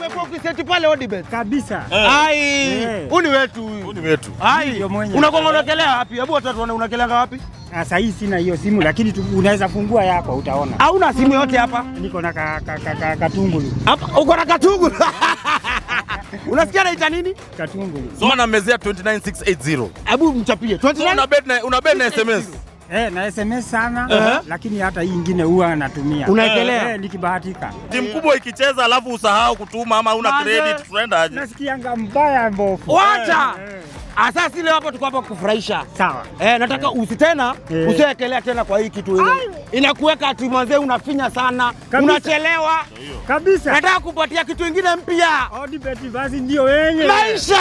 umekuwa ukiseti pale Odibet kabisa. Ai, uni wetu huyu. Uni wetu. Ai, unakongolekelea wapi? Hebu watu unakelanga wapi? Sasa hii sina hiyo simu lakini unaweza fungua yako utaona. Hauna simu yote hapa? Niko na katungulu. Hapa uko na katungulu. Unasikia naita nini? Katungulu. So na mezea 29680. Hebu mchapie. 29 una bet na SMS. Na SMS sana lakini hata hii nyingine huwa natumia. Unaekelea? Nikibahatika. Timu kubwa ikicheza alafu usahau kutuma ama una credit tunaenda aje? Nasikianga mbaya mbofu. Wacha. Asasi leo hapa tuko hapa kufurahisha. Sawa. Nataka usitena, usiwekelea tena kwa hii kitu ile. Inakuweka ati mwanzo unafinya sana, unachelewa. Kabisa. Nataka kupatia kitu kingine mpya. Odibet basi ndio wenyewe. Maisha.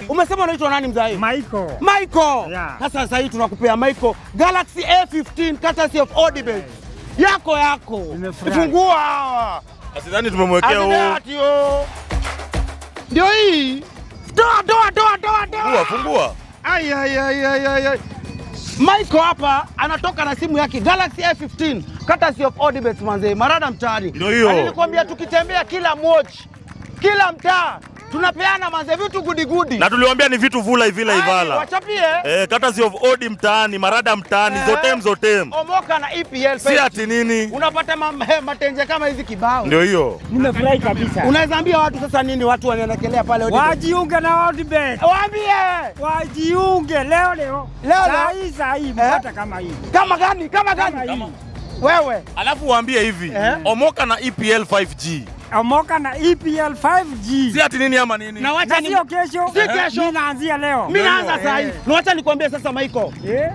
Umesema unaitwa nani mzee? Michael. Sasa sasa hii tunakupea Michael Galaxy A15 courtesy of Odibet. Yako. Fungua hawa. Asidhani tumemwekea huo. Ndio hii. Toa. Fungua. Ai. Michael hapa anatoka na simu yake Galaxy A15 courtesy of Odibet manze, marada mtaani. Ndio hiyo. Nilikwambia tukitembea kila mochi, kila mtaa tunapeana manze vitu gudi. Na tuliwaambia ni vitu vula ivala. Wachapie. Courtesy of Odi mtaani, marada mtaani, zotem. Omoka na EPL. Si ati nini? Unapata matenje kama hizi kibao. Ndio hiyo. Nimefurahi kabisa. Unaweza ambia watu sasa nini watu wanaelekelea pale Odibet? Wajiunge na Odibet. Waambie. Wajiunge leo. Saa hii mpata kama hii. Kama gani? Wewe. Alafu waambie hivi, omoka na EPL 5G. Omoka na EPL 5G. Si ati nini ama nini? Na wacha sio kesho. Si kesho. Mimi naanzia leo. Mimi naanza sasa hivi. Na wacha nikwambie sasa Michael.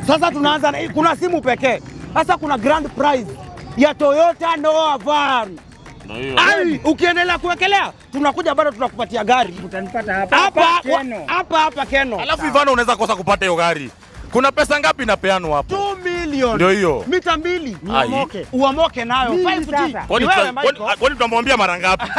Sasa tunaanza na kuna simu pekee. Sasa kuna grand prize ya Toyota Noah Van. Ai, ukiendelea kuwekelea tunakuja bado tunakupatia gari. Utanipata hapa Keno. Alafu Ivano unaweza kosa kupata hiyo gari. Kuna pesa ngapi inapeanwa hapo? 2 million. Ndio hiyo. Mita 2. Uamoke nayo 5G. Kwani tutamwambia mara ngapi?